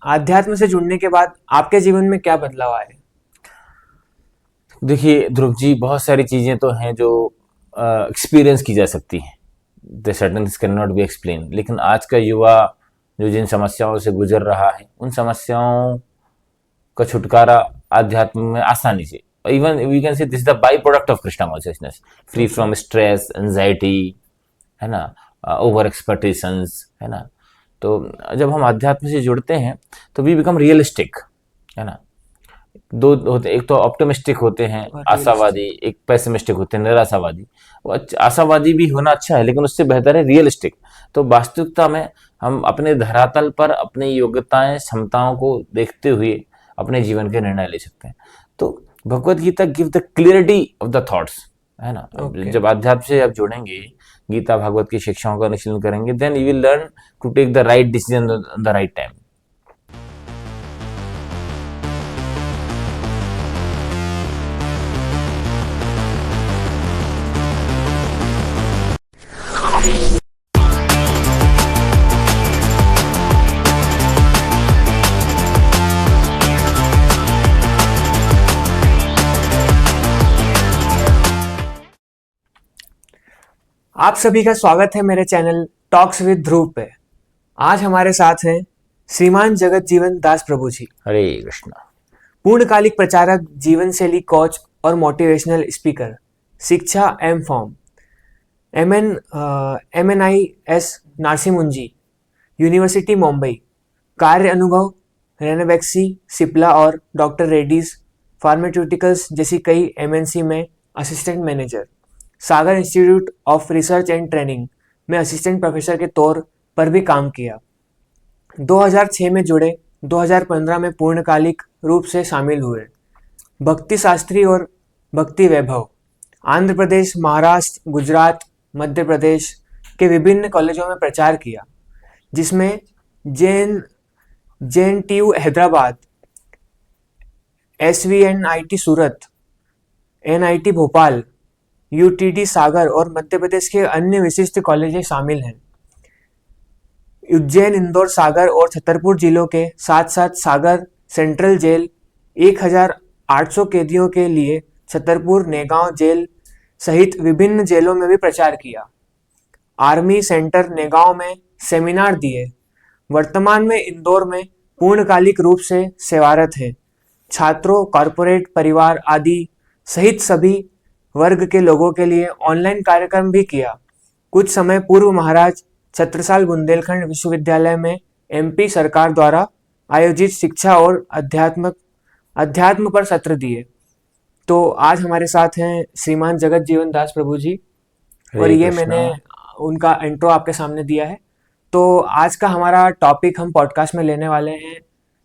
आध्यात्म से जुड़ने के बाद आपके जीवन में क्या बदलाव आए? देखिए ध्रुव जी, बहुत सारी चीज़ें तो हैं जो एक्सपीरियंस की जा सकती हैं। The certain this can not B explain. लेकिन आज का युवा जो जिन समस्याओं से गुजर रहा है, उन समस्याओं का छुटकारा आध्यात्म में आसानी से, even we can say this the byproduct of Krishna consciousness, free okay. From stress, anxiety, है ना, ओवर एक्सपेक्टेशंस, है ना। तो जब हम अध्यात्म से जुड़ते हैं तो वी बिकम रियलिस्टिक, है ना। दो होते, एक तो ऑप्टिमिस्टिक होते हैं और आशावादी, रियलिस्टिक। एक पेसिमिस्टिक होते हैं निराशावादी। आशावादी भी होना अच्छा है, लेकिन उससे बेहतर है रियलिस्टिक। तो वास्तविकता में हम अपने धरातल पर अपनी योग्यताएं क्षमताओं को देखते हुए अपने जीवन के निर्णय ले सकते हैं। तो Bhagavad Gita give the clarity of the thoughts, है ना। ओके। जब अध्यात्म से आप जुड़ेंगे, गीता भागवत की शिक्षाओं का अनुशीलन करेंगे, then you will learn to take the right decision the right time. आप सभी का स्वागत है मेरे चैनल टॉक्स विद ध्रुव पे। आज हमारे साथ हैं श्रीमान जगत जीवन दास प्रभु जी, हरे कृष्णा। पूर्णकालिक प्रचारक, जीवन शैली कोच और मोटिवेशनल स्पीकर, शिक्षा M form, MNIS Narsee Monjee, university Mumbai, कार्य अनुभव रेनोवैक्सी, सिप्ला और डॉक्टर रेड्डीज फार्मास्यूटिकल्स जैसी कई MNC में assistant manager, Sagar institute of research and training में असिस्टेंट प्रोफेसर के तौर पर भी काम किया। 2006 में जुड़े, 2015 में पूर्णकालिक रूप से शामिल हुए। भक्ति शास्त्री और भक्ति वैभव, आंध्र प्रदेश, महाराष्ट्र, गुजरात, मध्य प्रदेश के विभिन्न कॉलेजों में प्रचार किया, जिसमें JNTU हैदराबाद, SVNIT सूरत, NIT भोपाल, UTD सागर और मध्य प्रदेश के अन्य विशिष्ट कॉलेज शामिल हैं। उज्जैन, इंदौर, सागर और छतरपुर जिलों के साथ साथ सागर सेंट्रल जेल 1800 कैदियों के लिए छतरपुर नेगांव जेल सहित विभिन्न जेलों में भी प्रचार किया। आर्मी सेंटर नेगांव में सेमिनार दिए। वर्तमान में इंदौर में पूर्णकालिक रूप से सेवारत है। छात्रों, कॉरपोरेट, परिवार आदि सहित सभी वर्ग के लोगों के लिए ऑनलाइन कार्यक्रम भी किया। कुछ समय पूर्व महाराज छत्रसाल बुंदेलखंड विश्वविद्यालय में MP सरकार द्वारा आयोजित शिक्षा और अध्यात्म पर सत्र दिए। तो आज हमारे साथ हैं श्रीमान जगत जीवन दास प्रभु जी, और ये मैंने उनका इंट्रो आपके सामने दिया है। तो आज का हमारा टॉपिक हम पॉडकास्ट में लेने वाले हैं,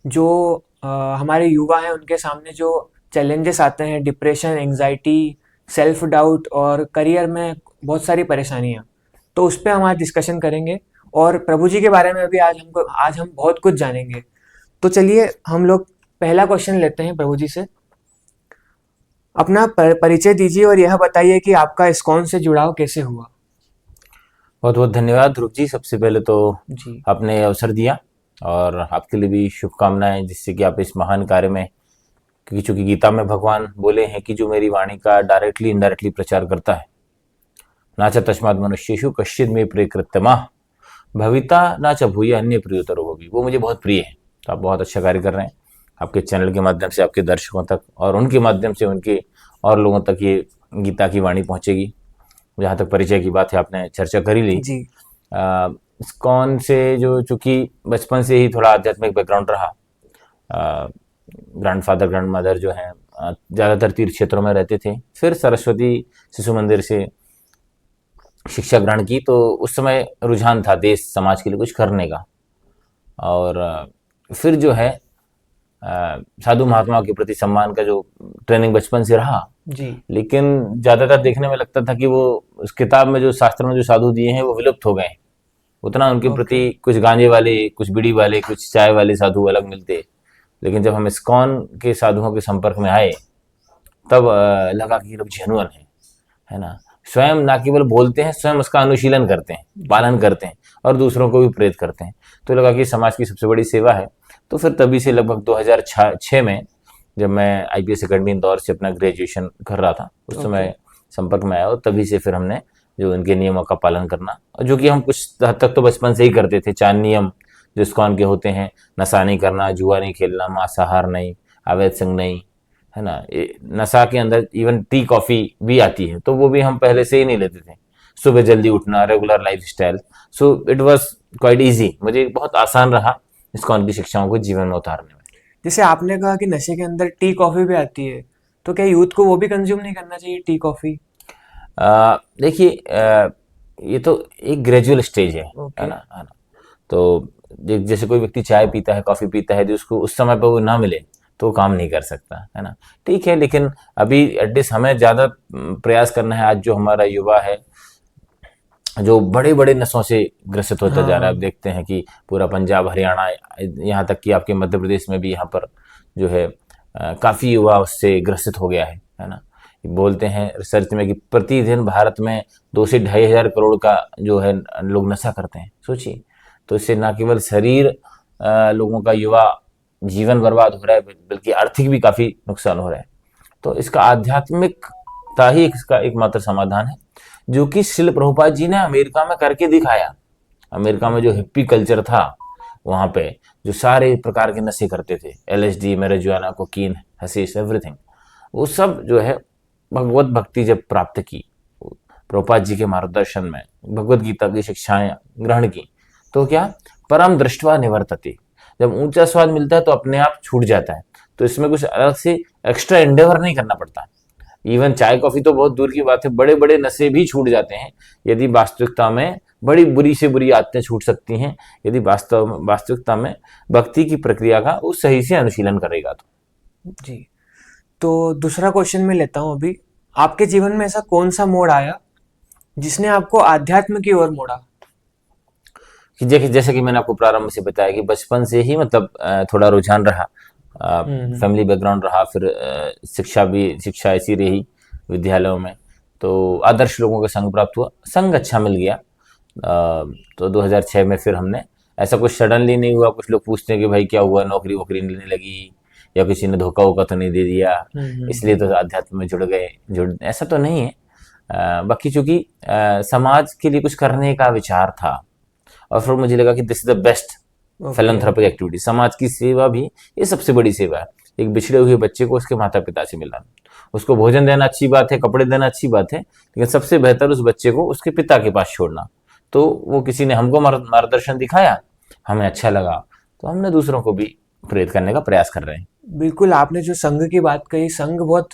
जो हमारे युवा हैं उनके सामने जो चैलेंजेस आते हैं, डिप्रेशन, एंजाइटी, सेल्फ डाउट और करियर में बहुत सारी परेशानियां, तो उस पर हम आज डिस्कशन करेंगे। और प्रभु जी के बारे में भी आज हम बहुत कुछ जानेंगे। तो चलिए हम लोग पहला क्वेश्चन लेते हैं प्रभु जी से। अपना परिचय दीजिए और यह बताइए कि आपका इस्कॉन से जुड़ाव कैसे हुआ। बहुत बहुत धन्यवाद ध्रुव जी। सबसे पहले तो जी। आपने अवसर दिया और आपके लिए भी शुभकामनाएं, जिससे कि आप इस महान कार्य में, क्योंकि चूंकि गीता में भगवान बोले हैं कि जो मेरी वाणी का डायरेक्टली इनडायरेक्टली प्रचार करता है, नाच तस्मात् मनुष्येषु कश्चित् मे प्रियकृत्यमाः भविता न च भूय अन्य प्रियोतरो भवि, वो मुझे बहुत प्रिय है। तो आप बहुत अच्छा कार्य कर रहे हैं। आपके चैनल के माध्यम से आपके दर्शकों तक और उनके माध्यम से उनके और लोगों तक ये गीता की वाणी पहुंचेगी। जहाँ तक परिचय की बात है, आपने चर्चा कर ही ली। जी। इस्कॉन से जो, चूँकि बचपन से ही थोड़ा आध्यात्मिक बैकग्राउंड रहा, ग्रैंडफादर ग्रैंड मदर जो हैं ज़्यादातर तीर्थ क्षेत्रों में रहते थे। फिर सरस्वती शिशु मंदिर से शिक्षा ग्रहण की, तो उस समय रुझान था देश समाज के लिए कुछ करने का। और फिर जो है साधु महात्माओं के प्रति सम्मान का जो ट्रेनिंग बचपन से रहा, जी। लेकिन ज़्यादातर देखने में लगता था कि वो उस किताब में जो शास्त्र में जो साधु दिए हैं वो विलुप्त हो गए। उतना उनके प्रति कुछ गांजे वाले, कुछ बीड़ी वाले, कुछ चाय वाले साधु अलग मिलते। लेकिन जब हम इस्कॉन के साधुओं के संपर्क में आए, तब लगा कि ये लोग जेन्युइन है ना। स्वयं ना केवल बोलते हैं, स्वयं उसका अनुशीलन करते हैं, पालन करते हैं और दूसरों को भी प्रेरित करते हैं। तो लगा कि समाज की सबसे बड़ी सेवा है। तो फिर तभी से लगभग 2006 में जब मैं आईपीएस अकेडमी इंदौर से अपना ग्रेजुएशन कर रहा था, उस समय संपर्क में आया, और तभी से फिर हमने जो इनके नियमों का पालन करना, और जो कि हम कुछ हद तक तो बचपन से ही करते थे, 4 नियम जो इस्कॉन के होते हैं, नशा नहीं करना, जुआ नहीं खेलना, मांसाहार नहीं, अवैध संग नहीं, है ना। नशा के अंदर इवन टी कॉफी भी आती है, तो वो भी हम पहले से ही नहीं लेते थे। सुबह जल्दी उठना, regular life style, so it was quite easy, मुझे बहुत आसान रहा इस्कॉन की शिक्षाओं को जीवन में उतारने में। जैसे आपने कहा कि नशे के अंदर टी कॉफी भी आती है, तो क्या यूथ को वो भी कंज्यूम नहीं करना चाहिए, टी कॉफी? देखिए, ये तो एक ग्रेजुअल स्टेज है ओके। है ना। तो जैसे कोई व्यक्ति चाय पीता है, कॉफी पीता है, जो उसको उस समय पर वो ना मिले तो वो काम नहीं कर सकता, है ना। ठीक है, लेकिन अभी एटलीस्ट हमें ज़्यादा प्रयास करना है। आज जो हमारा युवा है, जो बड़े बड़े नशों से ग्रसित होता जा रहा है, आप देखते हैं कि पूरा पंजाब, हरियाणा, यहाँ तक कि आपके मध्य प्रदेश में भी यहाँ पर जो है काफ़ी युवा उससे ग्रसित हो गया है ना। बोलते हैं रिसर्च में कि प्रतिदिन भारत में 2 से 2.5 करोड़ का जो है लोग नशा करते हैं, सोचिए। तो इससे न केवल शरीर लोगों का, युवा जीवन बर्बाद हो रहा है, बल्कि आर्थिक भी काफ़ी नुकसान हो रहा है। तो इसका आध्यात्मिकता ही इसका एकमात्र समाधान है, जो कि शिल प्रभुपाद जी ने अमेरिका में करके दिखाया। अमेरिका में जो हिप्पी कल्चर था, वहाँ पे जो सारे प्रकार के नशे करते थे, LSD, marijuana, cocaine, hashish, everything, वो सब जो है भगवत भक्ति जब प्राप्त की, प्रभुपाद जी के मार्गदर्शन में भगवत गीता की शिक्षाएं ग्रहण की, तो क्या परम दृष्टवा निवर्तते, जब ऊंचा स्वाद मिलता है तो अपने आप छूट जाता है। तो इसमें कुछ अलग से एक्स्ट्रा एंडेवर नहीं करना पड़ता। इवन चाय कॉफी तो बहुत दूर की बात है, बड़े बड़े नशे भी छूट जाते हैं यदि वास्तविकता में बड़ी बुरी से बुरी आदतें छूट सकती हैं, यदि वास्तविकता में भक्ति की प्रक्रिया का वो सही से अनुशीलन करेगा तो। जी, तो दूसरा क्वेश्चन मैं लेता हूँ अभी। आपके जीवन में ऐसा कौन सा मोड़ आया जिसने आपको आध्यात्म की ओर मोड़ा? कि जैसे कि मैंने आपको प्रारंभ से बताया कि बचपन से ही मतलब थोड़ा रुझान रहा, फैमिली बैकग्राउंड रहा, फिर शिक्षा ऐसी रही विद्यालयों में, तो आदर्श लोगों का संग प्राप्त हुआ, संग अच्छा मिल गया। तो 2006 में फिर हमने, ऐसा कुछ सडनली नहीं हुआ। कुछ लोग पूछते हैं कि भाई क्या हुआ, नौकरी वोकरी नहीं लगी, या किसी ने धोखा वोखा तो नहीं दे दिया, इसलिए तो अध्यात्म में जुड़ गए, ऐसा तो नहीं है। बाकी चूंकि समाज के लिए कुछ करने का विचार था, और फिर मुझे लगा कि this is the best philanthropic activity. समाज की सेवा भी ये सबसे बड़ी सेवा है। एक बिछड़े हुए बच्चे को उसके माता पिता से मिलाना, उसको भोजन देना अच्छी बात है, कपड़े देना अच्छी बात है, लेकिन सबसे बेहतर उस बच्चे को उसके पिता के पास छोड़ना। तो वो किसी ने हमको मार्गदर्शन दिखाया, हमें अच्छा लगा, तो हमने दूसरों को भी प्रेरित करने का प्रयास कर रहे हैं। बिल्कुल, आपने जो संघ की बात कही, संघ बहुत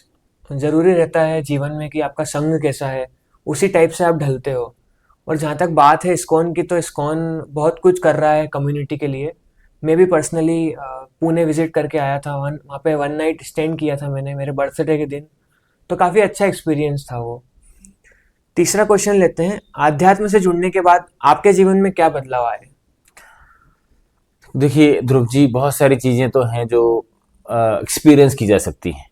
जरूरी रहता है जीवन में कि आपका संघ कैसा है, उसी टाइप से आप ढलते हो। और जहाँ तक बात है इस्कॉन की, तो इस्कॉन बहुत कुछ कर रहा है कम्युनिटी के लिए। मैं भी पर्सनली पुणे विजिट करके आया था, वहाँ पे 1 नाइट स्टेंड किया था मैंने मेरे बर्थडे के दिन, तो काफ़ी अच्छा एक्सपीरियंस था वो। तीसरा क्वेश्चन लेते हैं, आध्यात्म से जुड़ने के बाद आपके जीवन में क्या बदलाव आए? देखिए ध्रुव जी, बहुत सारी चीज़ें तो हैं जो एक्सपीरियंस की जा सकती हैं,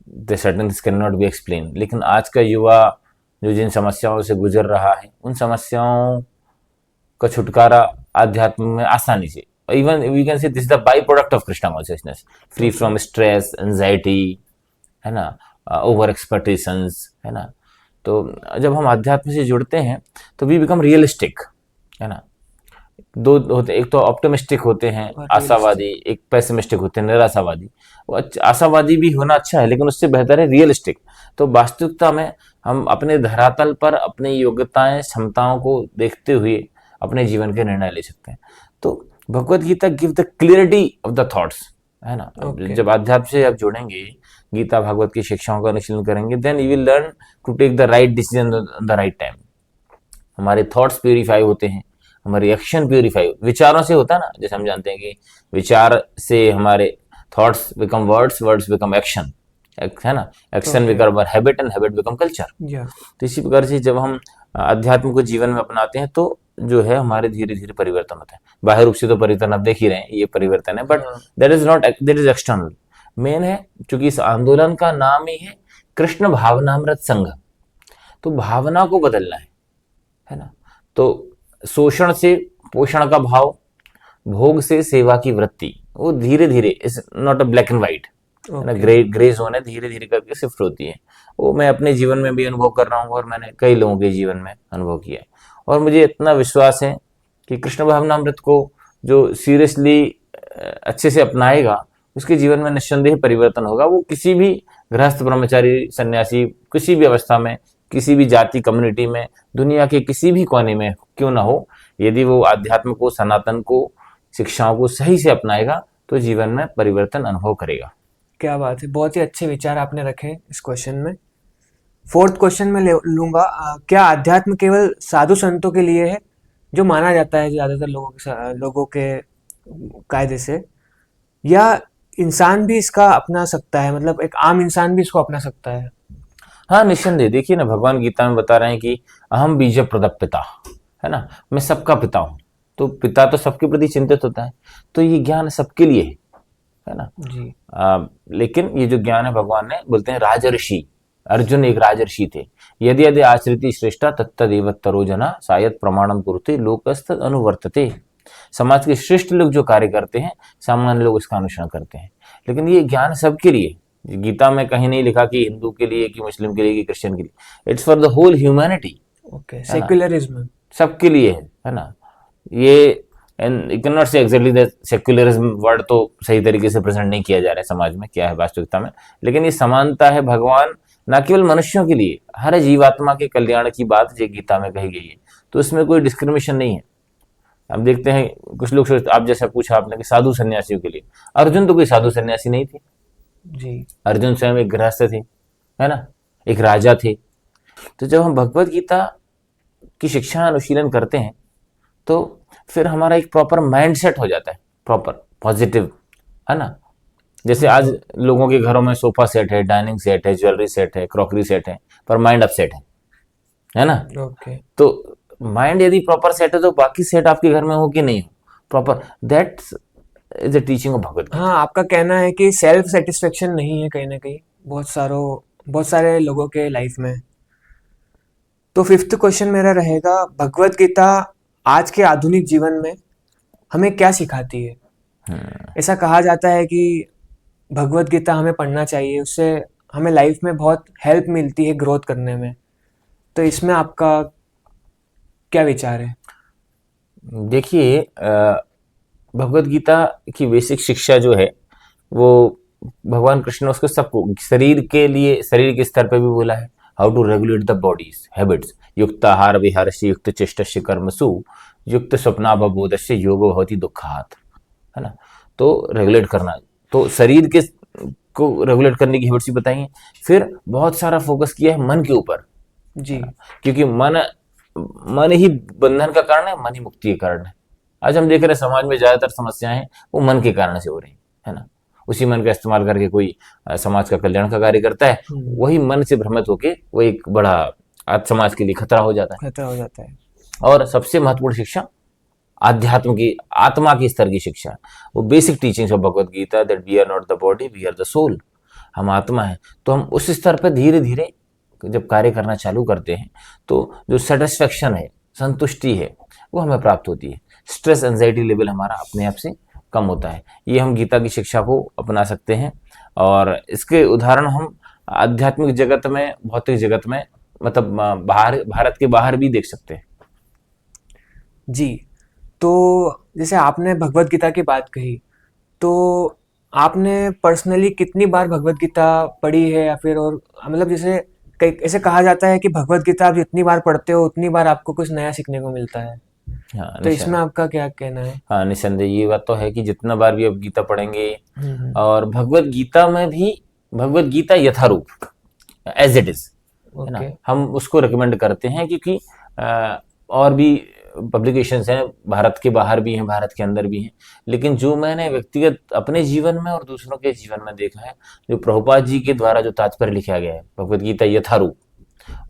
the certain this can not B explain. लेकिन आज का युवा जो जिन समस्याओं से गुजर रहा है, उन समस्याओं का छुटकारा आध्यात्म में आसानी से, even we can say this the byproduct of Krishna consciousness, free from stress, anxiety, है ना, ओवर एक्सपेक्टेशंस, है ना। तो जब हम आध्यात्म से जुड़ते हैं तो वी बिकम रियलिस्टिक, है ना। दो होते, एक तो ऑप्टिमिस्टिक होते हैं, आशावादी, एक पेसिमिस्टिक होते हैं, निराशावादी। वो आशावादी भी होना अच्छा है, लेकिन उससे बेहतर है रियलिस्टिक। तो वास्तविकता में हम अपने धरातल पर अपनी योग्यताएं, क्षमताओं को देखते हुए अपने जीवन के निर्णय ले सकते हैं। तो Bhagavad Gita give the clarity of the thoughts, है ना। जब आध्यात्म से आप जुड़ेंगे, गीता भागवत की शिक्षाओं का अनुशीलन करेंगे, then you will learn to take the right decision the right time. हमारे थॉट्स प्यूरिफाई होते हैं, हमारी एक्शन प्यूरिफाई विचारों से होता है ना। जैसे हम जानते हैं कि विचार से हमारे thoughts become words, words become action, है ना, action become habit and habit become culture. तो इसी प्रकार से जब हम अध्यात्म को जीवन में अपनाते हैं तो जो है हमारे धीरे धीरे परिवर्तन होता है। बाहर रूप से तो परिवर्तन आप देख ही रहे हैं, ये परिवर्तन है, but that is not, that is external. Main है, क्योंकि इस आंदोलन का नाम ही है कृष्ण भावनामृत संघ, तो भावना को बदलना है ना। तो शोषण से पोषण का भाव, भोग से सेवा की वृत्ति, वो धीरे धीरे, is not a black and white, है ना, ग्रे जोन है, धीरे धीरे करके शिफ्ट होती है। वो मैं अपने जीवन में भी अनुभव कर रहा हूँ और मैंने कई लोगों के जीवन में अनुभव किया है। और मुझे इतना विश्वास है कि कृष्ण भावनामृत को जो सीरियसली अच्छे से अपनाएगा, उसके जीवन में निस्संदेह परिवर्तन होगा। वो किसी भी गृहस्थ, ब्रह्मचारी, सन्यासी, किसी भी अवस्था में, किसी भी जाति, कम्युनिटी में, दुनिया के किसी भी कोने में क्यों ना हो, यदि वो आध्यात्म को, सनातन को, शिक्षाओं को सही से अपनाएगा तो जीवन में परिवर्तन अनुभव करेगा। क्या बात है, बहुत ही अच्छे विचार आपने रखे इस क्वेश्चन में। फोर्थ क्वेश्चन में लूंगा, क्या अध्यात्म केवल साधु संतों के लिए है, जो माना जाता है ज्यादातर लोगों के कायदे से, या इंसान भी इसका अपना सकता है, मतलब एक आम इंसान भी इसको अपना सकता है? हाँ, निस्संदेह। देखिए ना, भगवान गीता में बता रहे हैं कि अहम बीज प्रदप पिता, है ना, मैं सबका पिता हूँ। तो पिता तो सबके प्रति चिंतित होता है, तो ये ज्ञान सबके लिए है ना। जी। लेकिन ये जो ज्ञान है, भगवान ने बोलते हैं राजर्षि, अर्जुन एक राजर्षि थे, यदि यदि आचरिति श्रेष्ठा तत्तदेव तरोजना शायद प्रमाणम कुरुते लोकस्थ अनुवर्तते। समाज के श्रेष्ठ लोग जो कार्य करते हैं, सामान्य लोग इसका अनुसरण करते हैं। लेकिन ये ज्ञान सबके लिए, गीता में कहीं नहीं लिखा कि हिंदू के लिए, कि मुस्लिम के लिए, कि क्रिश्चियन के लिए। It's for the whole humanity. Okay, secularism सबके लिए है ना। ये and you can not say exactly that secularism word तो सही तरीके से प्रेजेंट नहीं किया जा रहा है समाज में, क्या है वास्तविकता में। लेकिन ये समानता है, भगवान न केवल मनुष्यों के लिए, हर जीवात्मा के कल्याण की बात जो गीता में कही गई है, तो इसमें कोई डिस्क्रिमिनेशन नहीं है। हम देखते हैं कुछ लोग सोचते, आप जैसा पूछा आपने कि साधु सन्यासियों के लिए, अर्जुन तो कोई साधु सन्यासी नहीं थे जी। अर्जुन स्वयं एक गृहस्थ थे, है ना, एक राजा थे। तो जब हम भगवत गीता की शिक्षा अनुशीलन करते हैं तो फिर हमारा एक प्रॉपर माइंड सेट हो जाता है, प्रॉपर पॉजिटिव, है ना। जैसे आज लोगों के घरों में सोफा सेट है, डाइनिंग सेट है, ज्वेलरी सेट है, क्रॉकरी सेट है, पर माइंड अपसेट है ना। ओके। तो माइंड यदि प्रॉपर सेट है तो बाकी सेट आपके घर में हो कि नहीं हो proper, that is the teaching of Bhagavad Gita. हाँ, आपका कहना है कि सेल्फ सेटिस्फेक्शन नहीं है कहीं ना कहीं बहुत सारे लोगों के लाइफ में। तो फिफ्थ क्वेश्चन मेरा रहेगा, भगवत गीता आज के आधुनिक जीवन में हमें क्या सिखाती है? ऐसा कहा जाता है कि भगवत गीता हमें पढ़ना चाहिए, उससे हमें लाइफ में बहुत हेल्प मिलती है ग्रोथ करने में। तो इसमें आपका क्या विचार है? देखिए, भगवत गीता की बेसिक शिक्षा जो है वो भगवान कृष्ण ने उसको सबको, शरीर के लिए, शरीर के स्तर पे भी बोला है, how to regulate the body's habits, युक्त आहार विहारस्य युक्त चेष्टस्य कर्मसु युक्त स्वप्नावबोधस्य योगो भवति दुःखात्, है ना। तो रेगुलेट करना, तो शरीर के को रेगुलेट करने की हैबिट्स बताई हैं। फिर बहुत सारा फोकस किया है मन के ऊपर जी। क्योंकि मन ही बंधन का कारण है, मन ही मुक्ति का कारण है। आज हम देख रहे हैं समाज में ज्यादातर समस्याएं वो मन के कारण से हो रही है ना। उसी मन का इस्तेमाल करके कोई समाज का कल्याण का कार्य करता है, वही मन से भ्रमित होके वो एक बड़ा आज समाज के लिए खतरा हो जाता है। और सबसे महत्वपूर्ण शिक्षा आध्यात्म की, आत्मा की स्तर की शिक्षा, वो basic teachings of Bhagavad Gita, that we are not the body, we are the soul. हम आत्मा है, तो हम उस स्तर पर धीरे धीरे जब कार्य करना चालू करते हैं तो जो सेटिस्फेक्शन है, संतुष्टि है, वो हमें प्राप्त होती है। स्ट्रेस एंजाइटी लेवल हमारा अपने आप से कम होता है। ये हम गीता की शिक्षा को अपना सकते हैं और इसके उदाहरण हम आध्यात्मिक जगत में, भौतिक जगत में, मतलब भारत के बाहर भी देख सकते हैं। जी। तो जैसे आपने भगवत गीता की बात कही, तो आपने पर्सनली कितनी बार भगवत गीता पढ़ी है, या फिर और मतलब जैसे ऐसे कहा जाता है कि भगवत गीता आप जितनी बार पढ़ते हो उतनी बार आपको कुछ नया सीखने को मिलता है। हाँ, तो इसमें आपका क्या कहना है? हाँ, निसंदेह ये बात तो है कि जितना बार भी आप गीता पढ़ेंगे, और भगवत गीता में भी, भगवत गीता यथारूप एज इट इज, है ना, हम उसको रिकमेंड करते हैं क्योंकि और भी पब्लिकेशंस हैं, भारत के बाहर भी हैं, भारत के अंदर भी हैं। लेकिन जो मैंने व्यक्तिगत अपने जीवन में और दूसरों के जीवन में देखा है, जो प्रभुपाद जी के द्वारा जो तात्पर्य लिखा गया है Bhagavad Gita Yatharoop,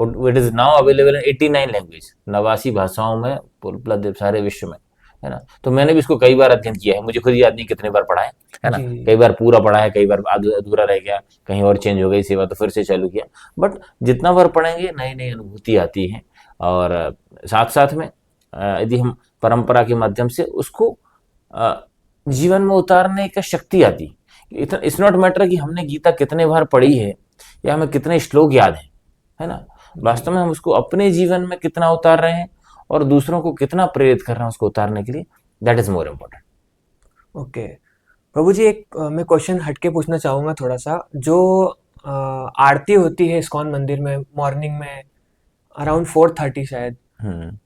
it is now available in 89 language, 89 भाषाओं में उपलब्ध सारे विश्व में, है ना। तो मैंने भी इसको कई बार अध्ययन किया है, मुझे खुद याद नहीं कितने बार पढ़ा है ना। कई बार पूरा पढ़ा है, कई बार अधूरा रह गया, कहीं और चेंज हो गई सेवा तो फिर से चालू किया। बट जितना बार पढ़ेंगे नई नई अनुभूति आती है। और साथ साथ में यदि हम परंपरा के माध्यम से उसको जीवन में उतारने का शक्ति आती। इतना इट्स नॉट मैटर कि हमने गीता कितने बार पढ़ी है या हमें कितने श्लोक याद है ना। वास्तव में हम उसको अपने जीवन में कितना उतार रहे हैं और दूसरों को कितना प्रेरित कर रहे हैं उसको उतारने के लिए, that is more important. Okay Prabhu ji, एक मैं क्वेश्चन हटके पूछना चाहूँगा थोड़ा सा। जो आरती होती है इस्कॉन मंदिर में मॉर्निंग में अराउंड 4:30 शायद,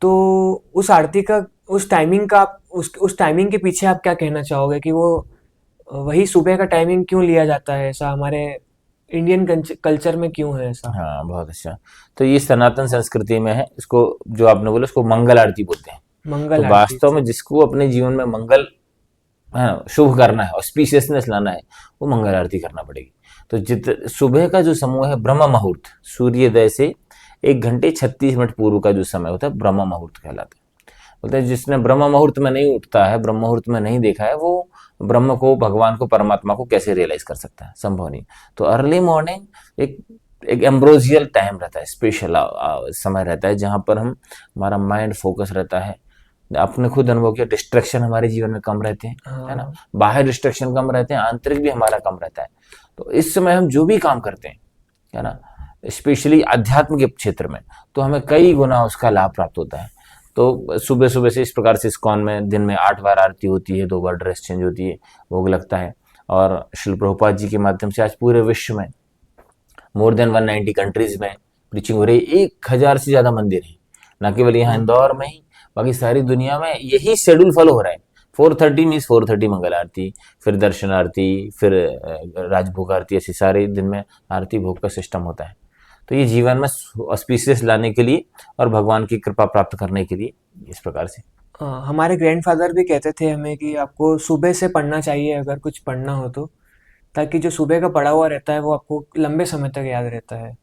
तो उस आरती का उस टाइमिंग का उस टाइमिंग के पीछे आप क्या कहना चाहोगे कि वो वही सुबह का टाइमिंग क्यों लिया जाता है? ऐसा हमारे इंडियन कल्चर में क्यों है ऐसा? हाँ, बहुत अच्छा। तो ये सनातन संस्कृति में है। इसको जो आपने बोला उसको मंगल आरती बोलते हैं। मंगल तो आरती। वास्तव में जिसको अपने जीवन में मंगल, हाँ, शुभ करना है, ऑस्पिशियसनेस लाना है, वो मंगल आरती करना पड़ेगी। तो सुबह का जो समय है ब्रह्म मुहूर्त, सूर्योदय से 1 घंटे 36 मिनट पूर्व का जो समय होता है ब्रह्म मुहूर्त कहलाता है। बोलते हैं जिसने ब्रह्म मुहूर्त में नहीं उठता है, ब्रह्म मुहूर्त में नहीं देखा है, वो ब्रह्म को, भगवान को, परमात्मा को कैसे रियलाइज कर सकता है? संभव नहीं। तो अर्ली मॉर्निंग एक एम्ब्रोजियल टाइम रहता है, स्पेशल समय रहता है जहां पर हमारा माइंड फोकस रहता है। आपने खुद अनुभव किया, डिस्ट्रैक्शन हमारे जीवन में कम रहते हैं, है ना। बाहर डिस्ट्रैक्शन कम रहते हैं, आंतरिक भी हमारा कम रहता है। तो इस समय हम जो भी काम करते हैं, है ना, स्पेशली अध्यात्म के क्षेत्र में, तो हमें कई गुना उसका लाभ प्राप्त होता है। तो सुबह सुबह से इस प्रकार से इस्कॉन में दिन में 8 बार आरती होती है, 2 बार ड्रेस चेंज होती है, भोग लगता है। और श्रील प्रभुपाद जी के माध्यम से आज पूरे विश्व में मोर देन 190 कंट्रीज में प्रीचिंग हो रही है। 1000 से ज्यादा मंदिर है, न केवल यहाँ इंदौर में ही, बाकी सारी दुनिया में यही शेड्यूल फॉलो हो रहा है। 4:30 मीन्स 4:30 मंगल आरती, फिर दर्शन आरती, फिर राजभोग आरती, ऐसी सारे दिन में आरती भोग का सिस्टम होता है। तो ये जीवन में ऑस्पिशियस लाने के लिए और भगवान की कृपा प्राप्त करने के लिए इस प्रकार से। हमारे ग्रैंडफादर भी कहते थे हमें कि आपको सुबह से पढ़ना चाहिए अगर कुछ पढ़ना हो तो, ताकि जो सुबह का पढ़ा हुआ रहता है वो आपको लंबे समय तक याद रहता है।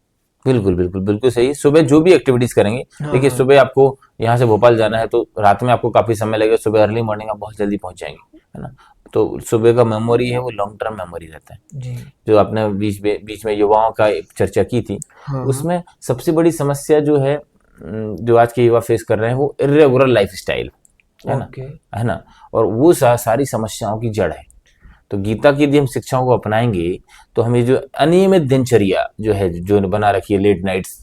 बिल्कुल बिल्कुल बिल्कुल सही। सुबह जो भी एक्टिविटीज करेंगे, देखिए सुबह आपको यहाँ से भोपाल जाना है तो रात में आपको काफी समय लगेगा, सुबह अर्ली मॉर्निंग आप बहुत जल्दी पहुंच जाएंगे, है ना। तो सुबह का मेमोरी है वो लॉन्ग टर्म मेमोरी रहता है। जी। जो आपने बीच में युवाओं का एक चर्चा की थी, उसमें सबसे बड़ी समस्या जो है जो आज के युवा फेस कर रहे हैं वो इर्रेगुलर लाइफ स्टाइल है ना, है ना। और वो सारी समस्याओं की जड़ है। तो गीता की यदि हम शिक्षाओं को अपनाएंगे तो हमें जो अनियमित दिनचर्या जो है, जो बना रखी है, लेट नाइट्स,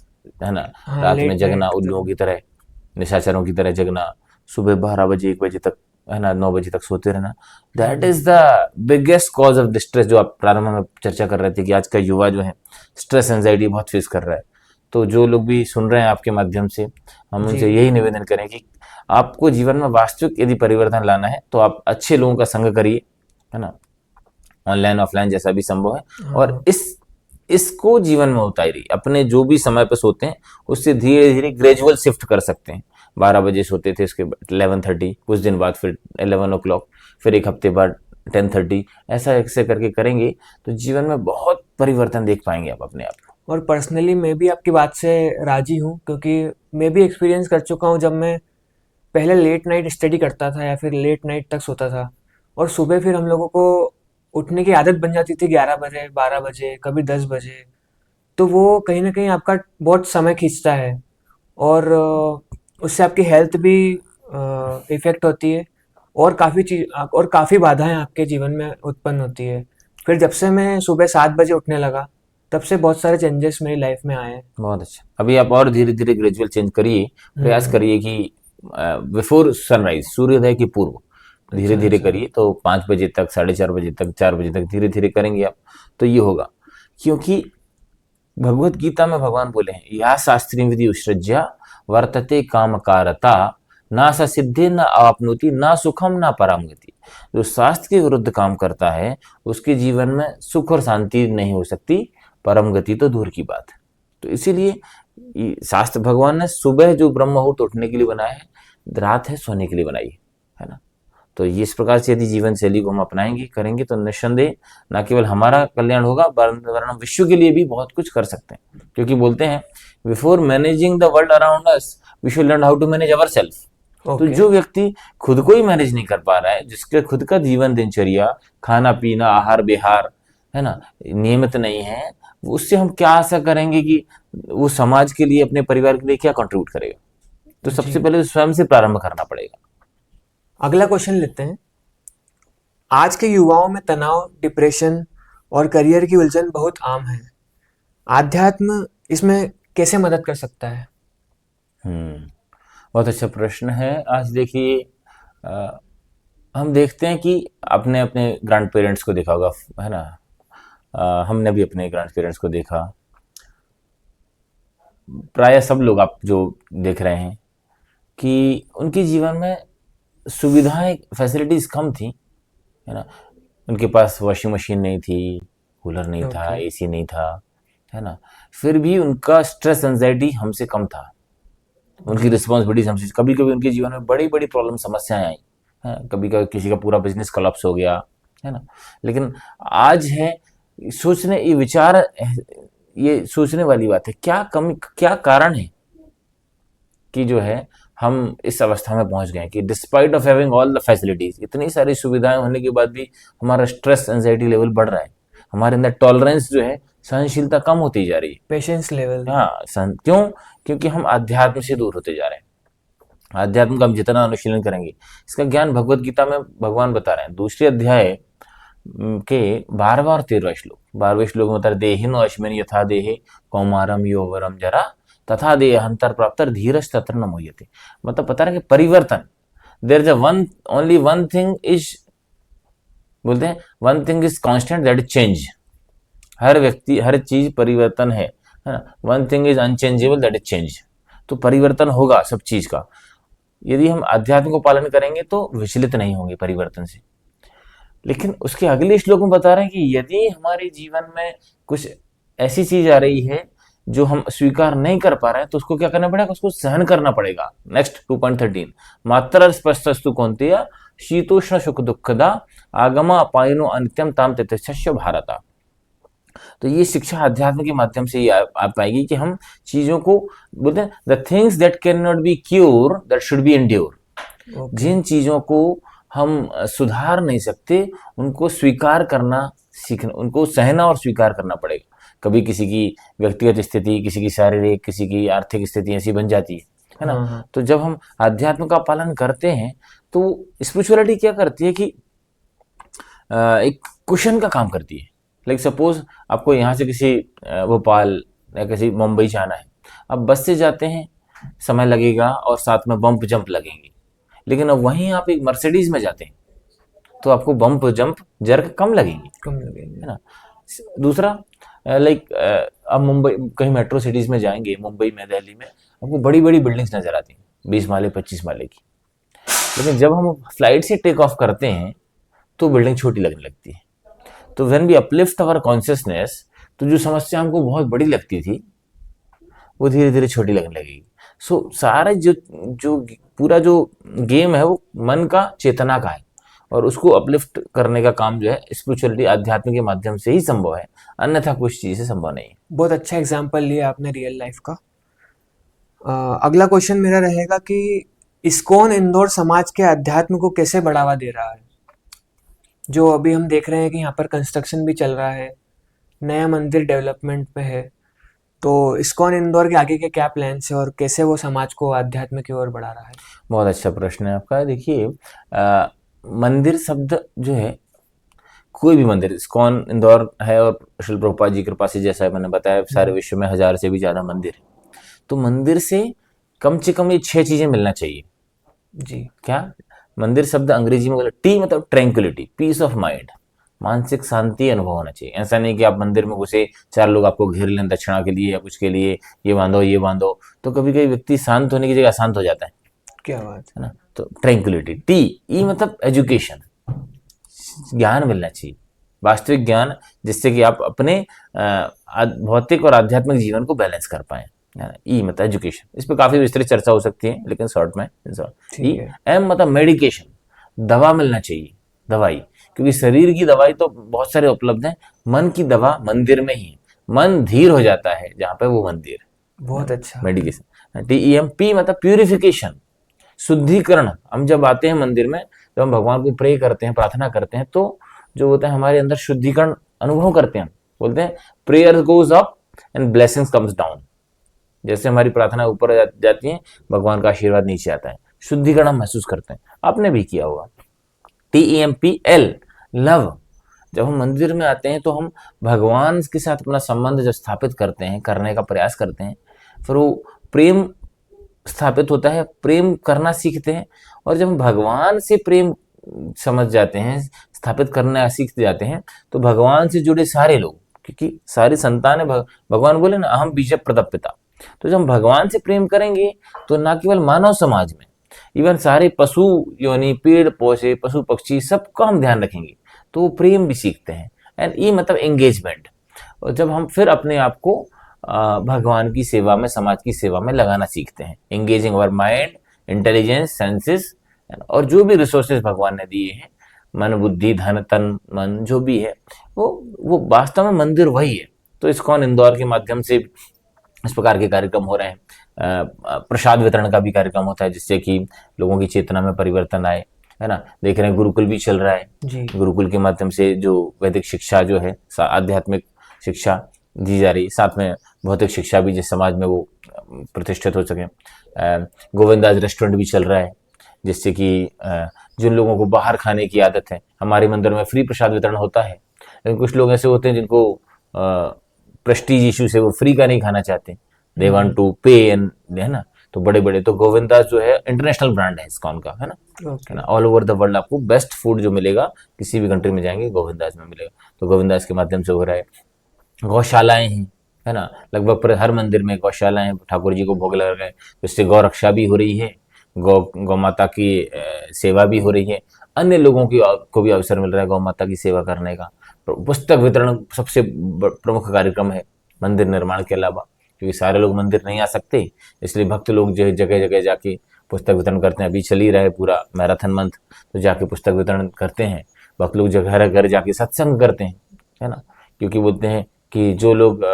है ना, रात में जगना, उल्लुओं की तरह, निशाचरों की तरह जगना, सुबह 12 बजे 1 बजे तक, है ना, 9 बजे तक सोते रहना, that is the biggest cause of distress. जो आप प्रारंभ में चर्चा कर रहे थे कि आज का युवा जो है स्ट्रेस एंजाइटी बहुत फेस कर रहा है। तो जो लोग भी सुन रहे हैं आपके माध्यम से, हम उनसे यही निवेदन करें कि आपको जीवन में वास्तविक यदि परिवर्तन लाना है तो आप अच्छे लोगों का संग करिए, है ना, ऑनलाइन ऑफलाइन जैसा भी संभव है, और इसको जीवन में उतारिए। अपने जो भी समय पर सोते हैं उससे धीरे धीरे ग्रेजुअल शिफ्ट कर सकते हैं। 12 बजे सोते थे, उसके बाद 11:30, कुछ दिन बाद फिर 11 o'clock, फिर एक हफ्ते बाद 10:30, ऐसे करके करेंगे तो जीवन में बहुत परिवर्तन देख पाएंगे आप अपने आप। और पर्सनली मैं भी आपकी बात से राजी हूँ, क्योंकि मैं भी एक्सपीरियंस कर चुका हूँ। जब मैं पहले लेट नाइट स्टडी करता था या फिर लेट नाइट तक सोता था, और सुबह फिर हम लोगों को उठने की आदत बन जाती थी 11 बजे, 12 बजे, कभी 10 बजे, तो वो कहीं ना कहीं आपका बहुत समय खींचता है और उससे आपकी हेल्थ भी इफेक्ट होती है, और काफ़ी बाधाएं आपके जीवन में उत्पन्न होती है। फिर जब से मैं सुबह 7 बजे उठने लगा, तब से बहुत सारे चेंजेस मेरी लाइफ में आए हैं। बहुत अच्छा। अभी आप और धीरे धीरे ग्रेजुअल चेंज करिए, प्रयास करिए कि बिफोर सनराइज, सूर्योदय के पूर्व धीरे धीरे करिए। तो 5 बजे तक, 4:30 बजे तक, 4 बजे तक धीरे धीरे करेंगे आप तो ये होगा। क्योंकि भगवत गीता में भगवान बोले हैं, या शास्त्री विधि उत्सृज्य वर्तते कामकारता ना सा सिद्धि न आपनोति ना सुखम ना परम गति। जो शास्त्र के विरुद्ध काम करता है उसके जीवन में सुख और शांति नहीं हो सकती, परम गति तो दूर की बात है। तो इसीलिए शास्त्र भगवान ने सुबह जो ब्रह्म मुहूर्त उठने के लिए बनाया है, रात है सोने के लिए बनाई है ना। तो ये इस प्रकार से यदि जीवन शैली को हम अपनाएंगे, करेंगे, तो निस्संदेह न केवल हमारा कल्याण होगा वरन विश्व के लिए भी बहुत कुछ कर सकते हैं। क्योंकि बोलते हैं, before managing the world around us we should learn how to manage ourselves. तो जो व्यक्ति खुद को ही मैनेज नहीं कर पा रहा है, जिसके खुद का जीवन दिनचर्या, खाना पीना, आहार विहार, है ना, नियमित नहीं है, उससे हम क्या आशा करेंगे कि वो समाज के लिए, अपने परिवार के लिए क्या कंट्रीब्यूट करेगा। तो सबसे पहले स्वयं से प्रारंभ करना पड़ेगा। अगला क्वेश्चन लेते हैं। आज के युवाओं में तनाव, डिप्रेशन और करियर की उलझन बहुत आम है। आध्यात्म इसमें कैसे मदद कर सकता है? बहुत अच्छा प्रश्न है। आज देखिए, हम देखते हैं कि आपने अपने ग्रैंड पेरेंट्स को देखा होगा, है ना। हमने भी अपने ग्रैंड पेरेंट्स को देखा। प्राय सब लोग आप जो देख रहे हैं कि उनके जीवन में सुविधाएं, फैसिलिटीज कम थी, है ना। उनके पास वॉशिंग मशीन नहीं थी, कूलर नहीं था, ओके। एसी नहीं था, है ना। फिर भी उनका स्ट्रेस एंजाइटी हमसे कम था, उनकी जी। रिस्पॉन्सिबिलिटीज हमसे। कभी कभी उनके जीवन में बड़ी बड़ी प्रॉब्लम, समस्याएं आई, है। कभी कभी किसी का पूरा बिजनेस कोलैप्स हो गया, है ना। लेकिन आज है सोचने, ये विचार, ये सोचने वाली बात है, क्या कमी, क्या कारण है कि जो है हम इस अवस्था में पहुंच गए कि despite of having all the facilities, इतनी सारी सुविधाएं होने के बाद भी हमारा स्ट्रेस एंजाइटी लेवल बढ़ रहा है। हमारे अंदर टॉलरेंस जो है, सहनशीलता कम होती जा रही है। Patience level. हाँ, क्यों? क्योंकि हम अध्यात्म से दूर होते जा रहे हैं। अध्यात्म का हम जितना अनुशीलन करेंगे, इसका ज्ञान भगवत गीता में भगवान बता रहे हैं, दूसरे अध्याय के 12वां और 13वां श्लोक। 12वें श्लोक में बता रहे, देहिनो अश्विन यथा देहे कौमारम योवरम जरा तथा देहांतर प्राप्तर धीरज तत्र न मोह्यते। मतलब बता रहे कि परिवर्तन, there is a one, only one thing is, बोलते हैं one thing is constant, that is change. हर व्यक्ति, हर चीज परिवर्तन है ना। One thing is unchangeable, that is change. तो परिवर्तन होगा सब चीज का। यदि हम अध्यात्म को पालन करेंगे तो विचलित नहीं होंगे परिवर्तन से। लेकिन उसके अगले श्लोक में बता रहे हैं कि यदि हमारे जीवन में कुछ ऐसी चीज आ रही है जो हम स्वीकार नहीं कर पा रहे हैं, तो उसको क्या करना पड़ेगा? उसको सहन करना पड़ेगा। नेक्स्ट 2.13, मात्र स्पष्टस्तु कौन्तेय शीतोष्ण सुख दुखदा आगमा अपायनो अनित्यम ताम तितिक्षस्य भारता। तो ये शिक्षा अध्यात्म के माध्यम से ही आ पाएगी कि हम चीजों को, बोलते हैं the things that can not be cure that should be endure. Okay. जिन चीजों को हम सुधार नहीं सकते, उनको स्वीकार करना सीखना, उनको सहना और स्वीकार करना पड़ेगा। कभी किसी की व्यक्तिगत स्थिति, किसी की शारीरिक, किसी की आर्थिक स्थिति ऐसी बन जाती है ना। हाँ हाँ। तो जब हम अध्यात्म का पालन करते हैं तो स्पिरिचुअलिटी क्या करती है कि एक कुशन का काम करती है। लाइक सपोज आपको यहाँ से किसी भोपाल या किसी मुंबई जाना है, अब बस से जाते हैं, समय लगेगा और साथ में बम्प जंप लगेंगे। लेकिन अब वहीं आप एक मर्सिडीज में जाते हैं तो आपको बम्प जंप जर्क कम लगेंगे, कम लगेंगे। है ना। दूसरा, लाइक अब मुंबई, कहीं मेट्रो सिटीज में जाएंगे, मुंबई में, दिल्ली में, आपको बड़ी बड़ी बिल्डिंग्स नजर आती हैं 20 माले 25 माले की। लेकिन जब हम फ्लाइट से टेक ऑफ करते हैं तो बिल्डिंग छोटी लगने लगती है। तो when we uplift our consciousness, तो जो समस्या हमको बहुत बड़ी लगती थी वो धीरे धीरे छोटी लगने लगेगी। सो सारा जो जो पूरा जो गेम है वो मन का, चेतना का है, और उसको अपलिफ्ट करने का काम जो है स्पिरिचुअलिटी, अध्यात्म के माध्यम से ही संभव है, अन्यथा कुछ चीजें संभव नहीं है। बहुत अच्छा एग्जाम्पल लिया आपने रियल लाइफ का। अगला क्वेश्चन मेरा रहेगा कि इस्कॉन इंदौर समाज के अध्यात्म को कैसे बढ़ावा दे रहा है? जो अभी हम देख रहे हैं कि यहाँ पर कंस्ट्रक्शन भी चल रहा है, नया मंदिर डेवलपमेंट में है, तो इस्कॉन इंदौर के आगे के क्या प्लान्स है और कैसे वो समाज को अध्यात्म की ओर बढ़ा रहा है? बहुत अच्छा प्रश्न है आपका। देखिए, मंदिर शब्द जो है, कोई भी मंदिर, इस्कॉन इंदौर है और श्रील प्रभुपाद जी की कृपा से, जैसा मैंने बताया, सारे विश्व में 1000 से भी ज्यादा मंदिर है। तो मंदिर से कम से कम ये 6 चीजें मिलना चाहिए। जी। क्या? मंदिर शब्द अंग्रेजी में बोले, टी मतलब ट्रैंक्विलिटी, पीस ऑफ माइंड, मानसिक शांति अनुभव होना चाहिए। ऐसा नहीं कि आप मंदिर में घुसे, 4 लोग आपको घेर लें दक्षिणा के लिए या कुछ के लिए, ये बांधो ये बांधो, तो कभी कभी व्यक्ति शांत होने की जगह अशांत हो जाता क्या बात है ना। तो ट्रैंक्विलिटी। टी, ई मतलब एजुकेशन, ज्ञान मिलना चाहिए, वास्तविक ज्ञान, जिससे कि आप अपने भौतिक और आध्यात्मिक जीवन को बैलेंस कर पाए। ई मतलब एजुकेशन, इस पर काफी विस्तृत चर्चा हो सकती है, लेकिन शॉर्ट में। ई, एम मतलब मेडिकेशन, दवा मिलना चाहिए, दवाई, क्योंकि शरीर की दवाई तो बहुत सारे उपलब्ध हैं, मन की दवा मंदिर में ही है। मन धीर हो जाता है जहाँ पे वो मंदिर, बहुत अच्छा। Medication. T E M, P मतलब प्यूरिफिकेशन, शुद्धिकरण। हम जब आते हैं मंदिर में, जब हम भगवान को प्रे करते हैं, प्रार्थना करते हैं, तो जो होता है हमारे अंदर शुद्धिकरण अनुभव करते हैं। बोलते हैं prayer goes up and blessings comes down. जैसे हमारी प्रार्थना ऊपर जाती है, भगवान का आशीर्वाद नीचे आता है, शुद्धिकरण हम महसूस करते हैं। आपने भी किया होगा। T E M P L, love. जब हम मंदिर में आते हैं तो हम भगवान के साथ अपना संबंध जब स्थापित करते हैं, करने का प्रयास करते हैं, फिर वो प्रेम स्थापित होता है, प्रेम करना सीखते हैं। और जब हम भगवान से प्रेम समझ जाते हैं, स्थापित करना सीख जाते हैं, तो भगवान से जुड़े सारे लोग, क्योंकि सारी संतान है, भगवान बोले ना अहम बीज प्रदपिता। तो जब हम भगवान से प्रेम करेंगे तो ना केवल मानव समाज में, इवन सारे पशु योनि, पेड़ पौधे, पशु पक्षी, सबका हम ध्यान रखेंगे तो वो प्रेम भी सीखते हैं। एंड ये मतलब एंगेजमेंट। और जब हम फिर अपने आप को भगवान की सेवा में, समाज की सेवा में लगाना सीखते हैं, engaging our mind, intelligence, senses, और जो भी रिसोर्सेज भगवान ने दिए हैं, मन, बुद्धि, धन, तन, मन, जो भी है, वो वास्तव में मंदिर वही है। तो इस्कॉन इंदौर के माध्यम से इस प्रकार के कार्यक्रम हो रहे हैं। प्रसाद वितरण का भी कार्यक्रम होता है, जिससे कि लोगों की चेतना में परिवर्तन आए, है ना। देख रहे हैं गुरुकुल भी चल रहा है जी। गुरुकुल के माध्यम से जो वैदिक शिक्षा जो है, आध्यात्मिक शिक्षा दी जा रही, साथ में भौतिक शिक्षा भी, जिस समाज में वो प्रतिष्ठित हो सके। गोविंदास रेस्टोरेंट भी चल रहा है, जिससे कि जिन लोगों को बाहर खाने की आदत है, हमारे मंदिर में फ्री प्रसाद वितरण होता है, लेकिन कुछ लोग ऐसे होते हैं जिनको प्रेस्टीज इशू से वो फ्री का नहीं खाना चाहते, दे वांट टू पे, एंड है ना। तो बड़े बड़े, तो गोविंदास जो है इंटरनेशनल ब्रांड है इस्कॉन का, है ना। ऑल ओवर द वर्ल्ड आपको बेस्ट फूड जो मिलेगा, किसी भी कंट्री में जाएंगे गोविंदास में मिलेगा। तो गोविंदास के माध्यम से हो रहा है। गौशालाएं हैं, है ना, लगभग हर मंदिर में गौशालाएं, ठाकुर जी को भोग लगा रहे हैं, जिससे गौ रक्षा भी हो रही है, गौ माता की सेवा भी हो रही है। अन्य लोगों को भी अवसर मिल रहा है गौ माता की सेवा करने का। पुस्तक वितरण सबसे प्रमुख कार्यक्रम है मंदिर निर्माण के अलावा, क्योंकि सारे लोग मंदिर नहीं आ सकते, इसलिए भक्त लोग जो जगह जगह जाके पुस्तक वितरण करते हैं। अभी चल ही रहा है पूरा मैराथन मंथ, तो जाके पुस्तक वितरण करते हैं। भक्त लोग घर घर जाके सत्संग करते हैं, है ना, क्योंकि बोलते हैं कि जो लोग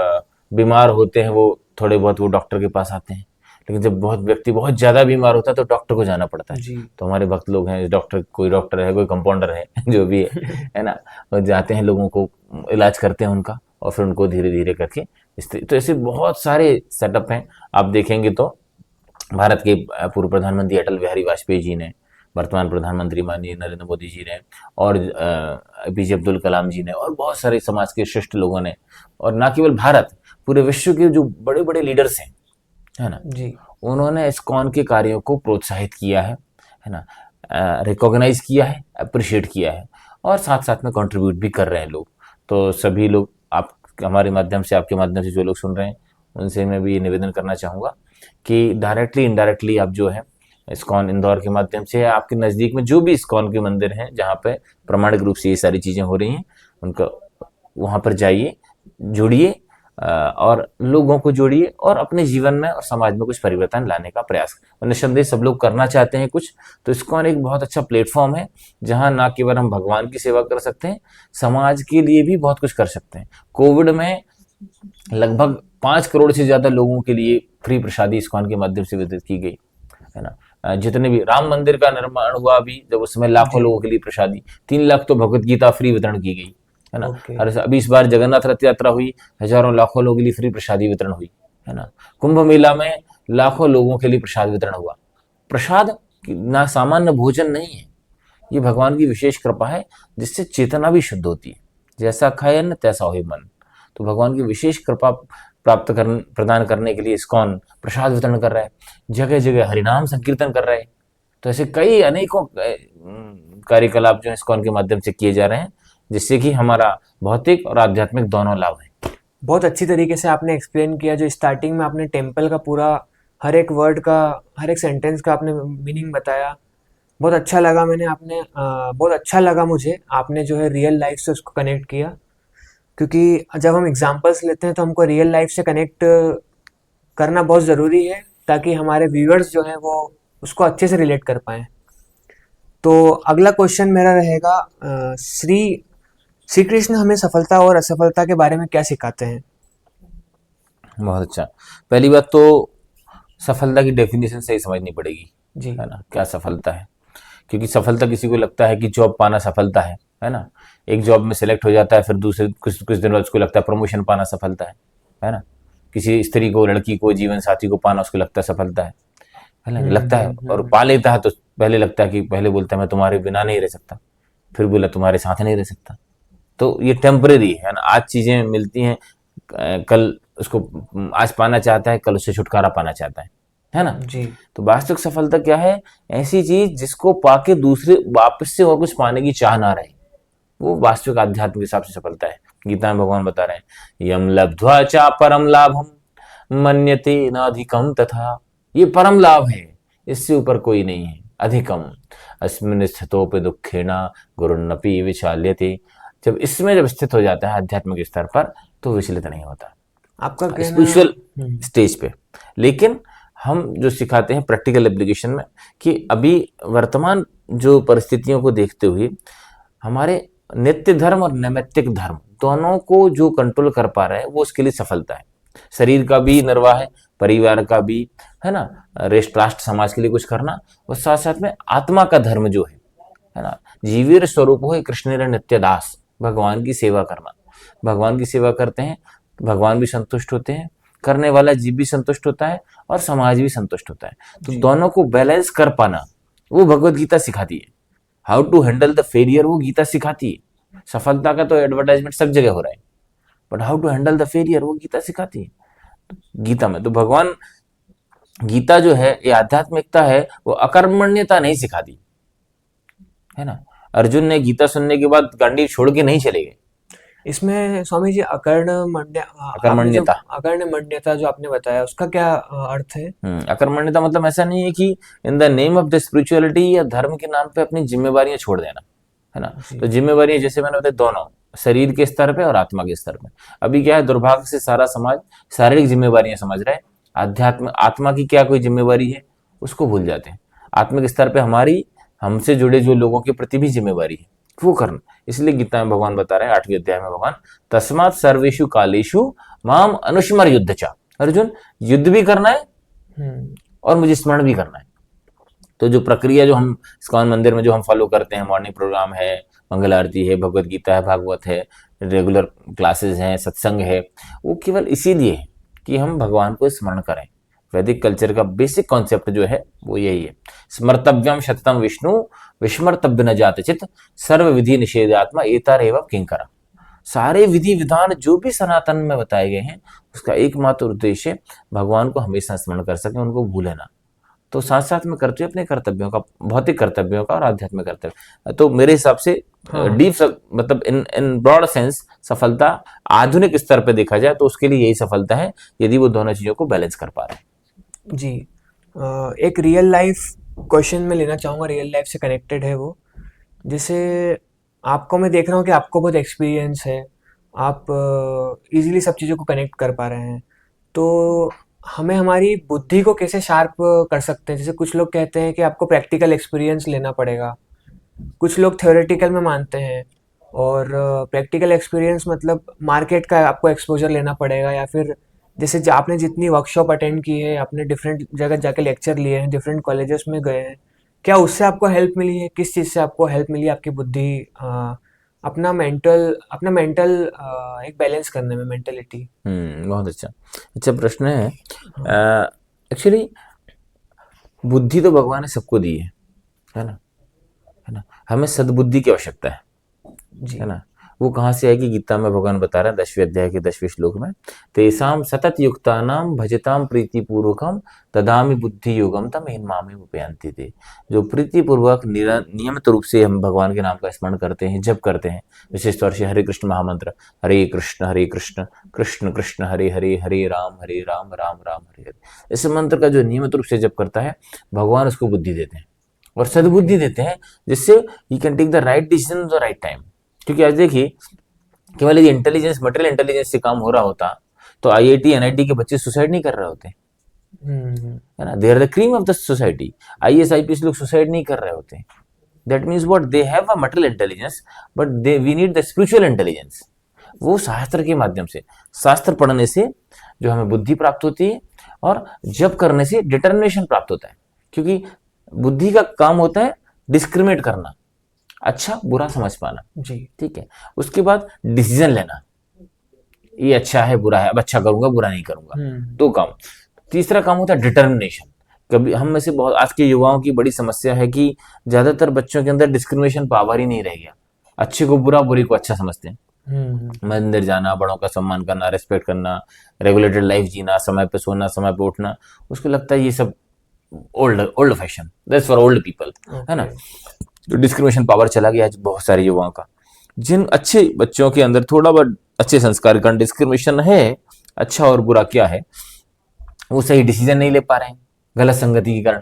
बीमार होते हैं वो थोड़े बहुत वो डॉक्टर के पास आते हैं, लेकिन जब व्यक्ति बहुत ज्यादा बीमार होता है तो डॉक्टर को जाना पड़ता है जी। तो हमारे भक्त लोग हैं, कोई डॉक्टर है, कोई कंपाउंडर है जो भी है ना, वो जाते हैं, लोगों को इलाज करते हैं उनका, और फिर उनको धीरे धीरे करके तो ऐसे बहुत सारे सेटअप हैं। आप देखेंगे तो भारत के पूर्व प्रधानमंत्री अटल बिहारी वाजपेयी जी ने, वर्तमान प्रधानमंत्री माननीय नरेंद्र मोदी जी ने, और एपीजे अब्दुल कलाम जी ने, और बहुत सारे समाज के श्रेष्ठ लोगों ने, और ना केवल भारत, पूरे विश्व के जो बड़े बड़े लीडर्स हैं, है ना जी, उन्होंने इस्कॉन के कार्यों को प्रोत्साहित किया है ना, रिकॉग्नाइज किया है, अप्रिशिएट किया है, और साथ साथ में कंट्रीब्यूट भी कर रहे हैं लोग। तो सभी लोग, आप हमारे माध्यम से, आपके माध्यम से जो लोग सुन रहे हैं, उनसे मैं भी निवेदन करना चाहूँगा कि डायरेक्टली इनडायरेक्टली आप जो है इस्कॉन इंदौर के माध्यम से, आपके नज़दीक में जो भी इस्कॉन के मंदिर हैं जहाँ पे प्रमाणिक रूप से ये सारी चीज़ें हो रही हैं, उनका वहाँ पर जाइए, जुड़िए, और लोगों को जोड़िए, और अपने जीवन में और समाज में कुछ परिवर्तन लाने का प्रयास। निस्संदेह सब लोग करना चाहते हैं कुछ, तो इस्कॉन एक बहुत अच्छा प्लेटफॉर्म है जहां ना केवल हम भगवान की सेवा कर सकते हैं, समाज के लिए भी बहुत कुछ कर सकते हैं। कोविड में लगभग 5 करोड़ से ज्यादा लोगों के लिए फ्री प्रसादी इस्कॉन के माध्यम से वितरित की गई, है ना। जितने भी राम मंदिर का निर्माण हुआ अभी, जब उस समय लाखों लोगों के लिए प्रसादी, 3 लाख तो भगवत गीता फ्री वितरण की गई, है ना। और अभी इस बार जगन्नाथ रथ यात्रा हुई, हजारों लाखों लोगों के लिए फ्री प्रसादी वितरण हुई, है ना। कुंभ मेला में लाखों लोगों के लिए प्रसाद वितरण हुआ। प्रसाद ना सामान्य भोजन नहीं है, ये भगवान की विशेष कृपा है, जिससे चेतना भी शुद्ध होती है। जैसा खाए न तैसा हो मन। तो भगवान की विशेष कृपा प्रदान करने के लिए इस्कॉन प्रसाद वितरण कर रहा है, जगह जगह हरिनाम संकीर्तन कर रहा है। तो ऐसे कई अनेकों कार्यकलाप जो इस्कॉन के माध्यम से किए जा रहे हैं, जिससे कि हमारा भौतिक और आध्यात्मिक दोनों लाभ है। बहुत अच्छी तरीके से आपने एक्सप्लेन किया। जो स्टार्टिंग में आपने टेम्पल का पूरा हर एक वर्ड का, हर एक सेंटेंस का आपने मीनिंग बताया, बहुत अच्छा लगा। बहुत अच्छा लगा मुझे, आपने जो है रियल लाइफ से उसको कनेक्ट किया, क्योंकि जब हम एग्जांपल्स लेते हैं तो हमको रियल लाइफ से कनेक्ट करना बहुत ज़रूरी है, ताकि हमारे व्यूअर्स जो हैं वो उसको अच्छे से रिलेट कर पाएँ। तो अगला क्वेश्चन मेरा रहेगा, श्री कृष्ण हमें सफलता और असफलता के बारे में क्या सिखाते हैं? बहुत अच्छा। पहली बात तो सफलता की डेफिनेशन सही समझनी पड़ेगी जी, है ना, क्या सफलता है। क्योंकि सफलता किसी को लगता है कि जॉब पाना सफलता है ना। एक जॉब में सिलेक्ट हो जाता है, फिर दूसरे कुछ दिन बाद उसको लगता है प्रमोशन पाना सफलता है ना। किसी स्त्री को, लड़की को, जीवन साथी को पाना उसको लगता है सफलता है ना, लगता है। और पा लेता है तो पहले लगता है कि, पहले बोलता है मैं तुम्हारे बिना नहीं रह सकता, फिर बोला तुम्हारे साथ नहीं रह सकता। तो ये टेम्परेरी है ना, आज चीजें मिलती हैं, कल उसको आज पाना चाहता है, कल उससे छुटकारा पाना चाहता है ना। जी। तो वास्तविक सफलता क्या है? ऐसी चीज जिसको पाके दूसरे वापस से और कुछ पाने की चाह ना रहे, वो वास्तविक आध्यात्म के हिसाब से सफलता है। गीता में भगवान बता रहे हैं, यम लब्ध्वा चा परम लाभम मन्यते न अधिकम तथा। ये परम लाभ है, इससे ऊपर कोई नहीं है। अधिकम अस्मिन् स्थितोपि दुःखेन गुरुन्नपि विचाल्यते। जब स्थित हो जाता है आध्यात्मिक स्तर पर, तो विचलित नहीं होता आपका कहना स्पिरिचुअल स्टेज पे। लेकिन हम जो सिखाते हैं प्रैक्टिकल एप्लीकेशन में, कि अभी वर्तमान जो परिस्थितियों को देखते हुए हमारे नित्य धर्म और नैमित्तिक धर्म दोनों को जो कंट्रोल कर पा रहे हैं, वो उसके लिए सफलता है। शरीर का भी निर्वाह है, परिवार का भी, है ना, राष्ट्र समाज के लिए कुछ करना, और साथ साथ में आत्मा का धर्म जो है ना, जीवीर स्वरूप हो कृष्ण नित्य दास, भगवान की सेवा करना। भगवान की सेवा करते हैं तो भगवान भी संतुष्ट होते हैं, करने वाला जीव भी संतुष्ट होता है, और समाज भी संतुष्ट होता है। तो दोनों को बैलेंस कर पाना वो भगवत गीता सिखाती है। How to handle the failure वो गीता सिखाती है। सफलता का तो एडवर्टाइजमेंट सब जगह हो रहा है, but how to handle the failure वो गीता सिखाती है। गीता में तो भगवान, गीता जो है ये आध्यात्मिकता है, वो अकर्मण्यता नहीं सिखाती है ना। अर्जुन ने गीता सुनने के बाद गांडीव छोड़ के नहीं चले गए। इसमें स्वामी जी अकर्मण्यता, अकर्मण्यता जो आपने बताया, उसका क्या अर्थ है? अकर्मण्यता मतलब ऐसा नहीं है कि in the name of the spirituality या धर्म के नाम पे अपनी जिम्मेवारियां छोड़ देना, है ना। तो जिम्मेवारियां जैसे मैंने बताया, दोनों शरीर के स्तर पे और आत्मा के स्तर पे। अभी क्या है, दुर्भाग्य से सारा समाज शारीरिक जिम्मेवारियां समझ रहा है, अध्यात्म आत्मा की क्या कोई जिम्मेवारी है उसको भूल जाते हैं। आत्मिक स्तर पे हमारी, हमसे जुड़े जो लोगों के प्रति भी जिम्मेवारी है, वो करना। इसलिए गीता में भगवान बता रहे हैं 8वें अध्याय में भगवान, तस्मात् सर्वेषु कालेषु माम अनुस्मर युद्धचा। अर्जुन, युद्ध भी करना है और मुझे स्मरण भी करना है। तो जो प्रक्रिया जो हम इस्कॉन मंदिर में जो हम फॉलो करते हैं, मॉर्निंग प्रोग्राम है, मंगल आरती है, भगवत गीता है, भागवत है, रेगुलर क्लासेस हैं, सत्संग है, वो केवल इसीलिए है कि हम भगवान को स्मरण करें। वैदिक कल्चर का बेसिक कॉन्सेप्ट जो है वो यही है, स्मर्तव्यम शततम विष्णु विस्मर्तव्य न जात चित सर्व विधि निषेधात्मा एतारेव किंकरा। सारे विधि विधान जो भी सनातन में बताए गए हैं, उसका एकमात्र उद्देश्य भगवान को हमेशा स्मरण कर सकें, उनको भूले ना। तो साथ साथ में करते हुए अपने कर्तव्यों का, भौतिक कर्तव्यों का और आध्यात्मिक कर्तव्य। तो मेरे हिसाब से डीप मतलब इन ब्रॉड सेंस सफलता आधुनिक स्तर पे देखा जाए तो उसके लिए यही सफलता है, यदि वो दोनों चीजों को बैलेंस कर पा रहे हैं। जी। एक रियल लाइफ क्वेश्चन में लेना चाहूँगा, रियल लाइफ से कनेक्टेड है वो। जैसे आपको मैं देख रहा हूँ कि आपको बहुत एक्सपीरियंस है, आप इजीली सब चीज़ों को कनेक्ट कर पा रहे हैं, तो हमें हमारी बुद्धि को कैसे शार्प कर सकते हैं? जैसे कुछ लोग कहते हैं कि आपको प्रैक्टिकल एक्सपीरियंस लेना पड़ेगा, कुछ लोग थ्योरेटिकल में मानते हैं, और प्रैक्टिकल एक्सपीरियंस मतलब मार्केट का आपको एक्सपोजर लेना पड़ेगा, या फिर जैसे आपने जितनी वर्कशॉप अटेंड की है, आपने डिफरेंट जगह जाके लेक्चर लिए हैं, डिफरेंट कॉलेजेस में गए हैं, क्या उससे आपको हेल्प मिली है? किस चीज़ से आपको हेल्प मिली आपकी बुद्धि अपना मेंटल एक बैलेंस करने में, मेंटलिटी? बहुत अच्छा प्रश्न है। एक्चुअली बुद्धि तो भगवान ने सबको दी है ना। हमें सद्बुद्धि की आवश्यकता है ना। वो कहाँ से आएगी? गीता में भगवान बता रहे हैं 10वें अध्याय के 10वें श्लोक में, तेसाम सतत युक्तानाम भजताम प्रीति पूर्वकम तदामि बुद्धि योगम तम इन मामे उपयांति थे। जो प्रीति पूर्वक नियमित रूप से हम भगवान के नाम का स्मरण करते हैं, जप करते हैं, विशेष तौर से हरे कृष्ण महामंत्र, हरे कृष्ण कृष्ण कृष्ण हरे हरे, हरे राम राम राम हरे हरे, इस मंत्र का जो नियमित रूप से जप करता है, भगवान उसको बुद्धि देते हैं और सद्बुद्धि देते हैं, जिससे he can take the right decision the right time. क्योंकि आज देखिए, केवल यदि इंटेलिजेंस, मटेरियल इंटेलिजेंस से काम हो रहा होता तो आईआईटी एनआईटी के बच्चे सुसाइड नहीं कर रहे होते, है ना। They are the cream of the society. IAS IPS लोग सुसाइड नहीं कर रहे होते। That means what, they have a material intelligence, but we need the spiritual intelligence. वो शास्त्र के माध्यम से, शास्त्र पढ़ने से जो हमें बुद्धि प्राप्त होती है, और जप करने से डिटर्मिनेशन प्राप्त होता है। क्योंकि बुद्धि का काम होता है डिस्क्रिमिनेट करना, अच्छा बुरा समझ पाना, जी, ठीक है। उसके बाद डिसीजन लेना, ये अच्छा है बुरा है, अब अच्छा करूंगा बुरा नहीं करूंगा, दो काम। तीसरा काम होता है डिटर्मिनेशन। कभी हम में से बहुत, आज के युवाओं की बड़ी समस्या है कि ज्यादातर बच्चों के अंदर डिस्क्रिमिनेशन पावर ही नहीं रह गया। अच्छे को बुरा, बुरे को अच्छा समझते हैं। हम्म। मंदिर जाना, बड़ों का सम्मान करना, रेस्पेक्ट करना, रेगुलेटेड लाइफ जीना, समय पे सोना, समय पे उठना, उसको लगता है ये सब old old fashion, that's for old people, है ना। ओके। जो डिस्क्रिमिनेशन पावर चला गया आज बहुत सारे युवाओं का, जिन अच्छे बच्चों के अंदर थोड़ा बहुत अच्छे संस्कार का डिस्क्रिमिनेशन है, अच्छा और बुरा क्या है, वो सही डिसीजन नहीं ले पा रहे हैं गलत संगति के कारण।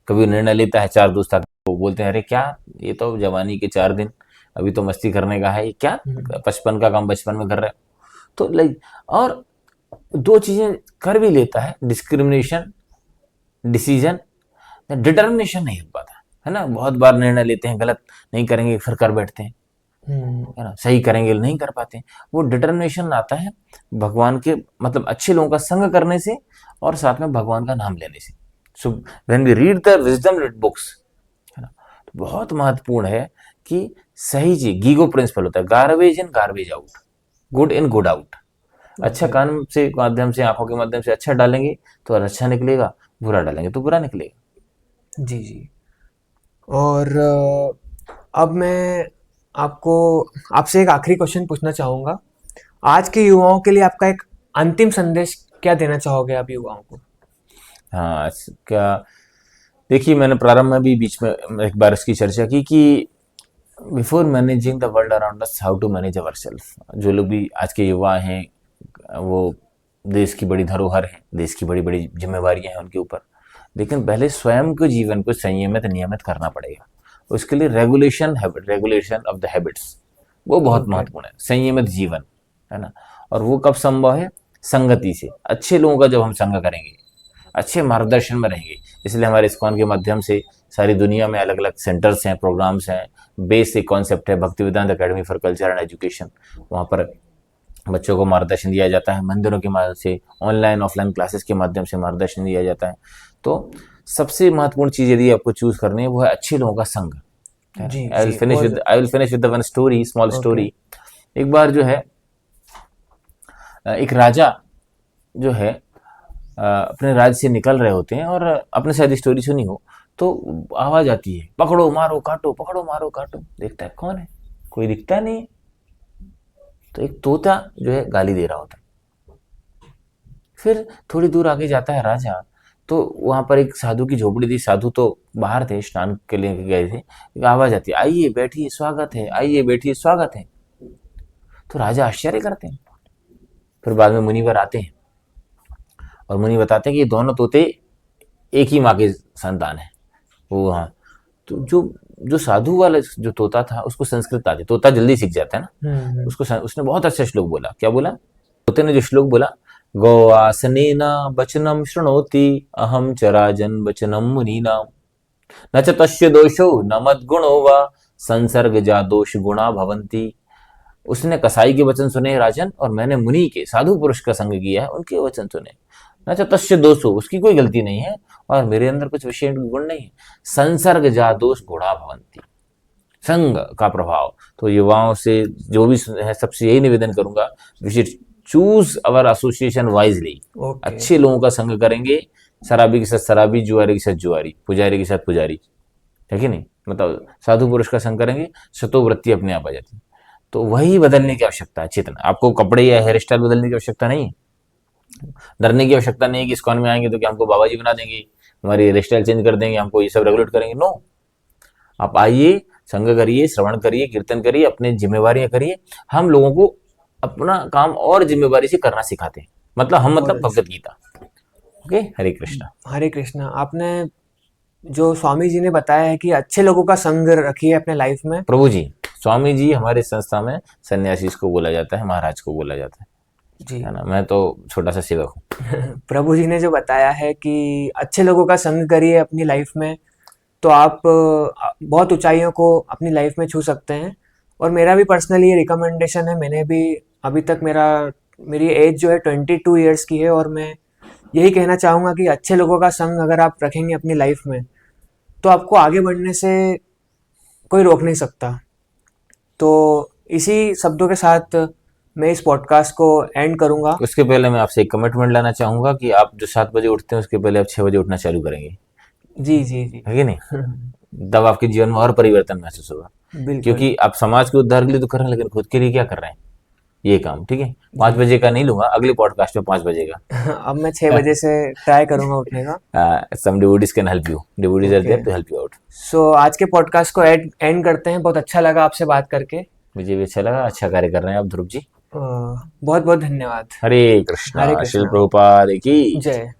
कभी निर्णय लेता है, चार दोस्त आके वो बोलते हैं, अरे क्या, ये तो जवानी के 4 दिन, अभी तो मस्ती करने का है, ये क्या हम्म। बचपन का काम बचपन में कर रहे हो। तो लाइक, और दो चीजें कर भी लेता है, डिस्क्रिमिनेशन, डिसीजन, डिटर्मिनेशन नहीं हो पाता है ना। बहुत बार निर्णय लेते हैं, गलत नहीं करेंगे फिर कर बैठते हैं, है ना, सही करेंगे नहीं कर पाते। वो डिटर्मिनेशन आता है भगवान के, मतलब अच्छे लोगों का संग करने से, और साथ में भगवान का नाम लेने से। So when we read the wisdom books, है ना, तो बहुत महत्वपूर्ण है कि सही चीज, गीगो प्रिंसिपल होता है, garbage in garbage out, good in good out. अच्छा ओके। कान से माध्यम से, आंखों के माध्यम से अच्छा डालेंगे तो अच्छा निकलेगा, बुरा डालेंगे तो बुरा निकलेगा। जी जी। और अब मैं आपको आपसे एक आखिरी क्वेश्चन पूछना चाहूँगा। आज के युवाओं के लिए आपका एक अंतिम संदेश क्या देना चाहोगे आप युवाओं को? हाँ, क्या, देखिए मैंने प्रारंभ में भी बीच में एक बार इसकी चर्चा की कि before managing the world around us, how to manage our self. जो लोग भी आज के युवा हैं, वो देश की बड़ी धरोहर है, देश की बड़ी बड़ी जिम्मेवारियां हैं उनके ऊपर, लेकिन पहले स्वयं को, जीवन को संयमित नियमित करना पड़ेगा। उसके लिए रेगुलेशन ऑफ द हैबिट्स, वो बहुत ओके। महत्वपूर्ण है। संयमित जीवन, है ना। और वो कब संभव है? संगति से, अच्छे लोगों का जब हम संग करेंगे, अच्छे मार्गदर्शन में रहेंगे। इसलिए हमारे इस्कॉन के माध्यम से सारी दुनिया में अलग अलग सेंटर्स हैं, प्रोग्राम्स हैं। बेसिक कॉन्सेप्ट है Bhakti Vedanta academy for culture and education, वहाँ पर बच्चों को मार्गदर्शन दिया जाता है। मंदिरों के माध्यम से, ऑनलाइन ऑफलाइन क्लासेस के माध्यम से मार्गदर्शन दिया जाता है। तो सबसे महत्वपूर्ण चीज़ यदि आपको चूज करनी है, वो है अच्छे लोगों का संग। जी आई विल जी, फिनिश बहुत। With I will finish with the one story, small okay. Story. एक बार जो है, एक राजा जो है अपने राज्य से निकल रहे होते हैं, और अपने शायद स्टोरी सुनी हो, तो आवाज आती है, पकड़ो मारो काटो, पकड़ो मारो काटो। देखता है कौन है, कोई दिखता नहीं है। तो एक तोता जो है गाली दे रहा होता है। फिर थोड़ी दूर आगे जाता है राजा, तो वहां पर एक साधु की झोपड़ी थी। साधु तो बाहर थे, स्नान के लिए गए थे। एक आवाज आती है, आइए बैठिए स्वागत है, आइए बैठिए स्वागत है। तो राजा आश्चर्य करते हैं। फिर बाद में मुनिवर आते हैं, और मुनि बताते हैं कि ये दोनों तोते एक ही माँ के संतान है। वो, हाँ। तो जो जो साधु वाला जो तोता था, उसको संस्कृत आती, तोता जल्दी सीख जाता है ना। हम्म। उसने बहुत अच्छा श्लोक बोला। क्या बोला? तोते ने जो श्लोक बोला, गो आसनेन वचनम शृणोति, अहम चराजन वचनम मुनीनाम, न च तस्य दोषो न मद्गुणो वा, संसर्ग जा दोष गुणा भवंती। उसने कसाई के वचन सुने राजन, और मैंने मुनि के, साधु पुरुष का संग किया है, उनके वचन सुने। न च तस्य दोषो, उसकी कोई गलती नहीं है, और मेरे अंदर कुछ विशेष गुण नहीं है। संसर्ग जा दोष गुणा भवंती, संग का प्रभाव। तो युवाओं से जो भी है, सबसे यही निवेदन करूंगा, we should choose our association wisely. Okay. अच्छे लोगों का संग करेंगे, शराबी के साथ शराबी, जुआरी के साथ जुआरी, पुजारी के साथ पुजारी, है कि नहीं। मतलब साधु पुरुष का संग करेंगे, सतो वृत्ति अपने आप आ जाती है। तो वही बदलने की आवश्यकता है, चेतना। आपको कपड़े या हेयर स्टाइल बदलने की आवश्यकता नहीं है। डरने की आवश्यकता नहीं है कि इस्कॉन में आएंगे तो क्या हमको बाबा जी बना देंगे, हमारी हेयर स्टाइल चेंज कर देंगे, हमको ये सब रेगुलेट करेंगे। नो, आप आइए, संग करिए, श्रवण करिए, कीर्तन करिए, अपनी जिम्मेवारियां करिए। हम लोगों को अपना काम और जिम्मेवारी से करना सिखाते हैं। मतलब हम, बहुत मतलब अच्छा। भगवत गीता। ओके, हरे कृष्णा। हरे कृष्णा। आपने जो स्वामी जी ने बताया है कि अच्छे लोगों का संग रखिए अपने लाइफ में। प्रभु जी, स्वामी जी हमारे संस्था में सन्यासी को बोला जाता है, महाराज को बोला जाता जी। है ना। मैं तो छोटा सा सेवक हूँ। प्रभु जी ने जो बताया है कि अच्छे लोगों का संग करिए अपनी लाइफ में, तो आप बहुत ऊंचाइयों को अपनी लाइफ में छू सकते हैं। और मेरा भी पर्सनली ये रिकमेंडेशन है। मैंने भी अभी तक मेरी एज जो है 22 ईयर्स की है, और मैं यही कहना चाहूँगा कि अच्छे लोगों का संग अगर आप रखेंगे अपनी लाइफ में, तो आपको आगे बढ़ने से कोई रोक नहीं सकता। तो इसी शब्दों के साथ मैं इस पॉडकास्ट को एंड करूँगा। उसके पहले मैं आपसे एक कमिटमेंट लाना चाहूंगा कि आप जो 7 बजे उठते हैं, उसके पहले आप 6 बजे उठना चालू करेंगे, जी जी जी। है कि नहीं। तब आपके जीवन में और परिवर्तन महसूस होगा। बिल्कुल। क्योंकि आप समाज के उद्धार के लिए तो कर रहे हैं, लेकिन खुद के लिए क्या कर रहे हैं ये काम, ठीक है। 5 बजे का नहीं लूंगा, अगले पॉडकास्ट में 5 बजे का। अब मैं 6 बजे से ट्राई करूंगा उठने का। Some devotees can help you, devotees are okay. There to help you out. So आज के पॉडकास्ट को एंड करते हैं। बहुत अच्छा लगा आपसे बात करके। मुझे भी अच्छा लगा, अच्छा कार्य कर रहे हैं आप ध्रुव जी। बहुत बहुत धन्यवाद। हरे हरे कृष्णा, श्रील कृष्णा। प्रभुपाद की जय।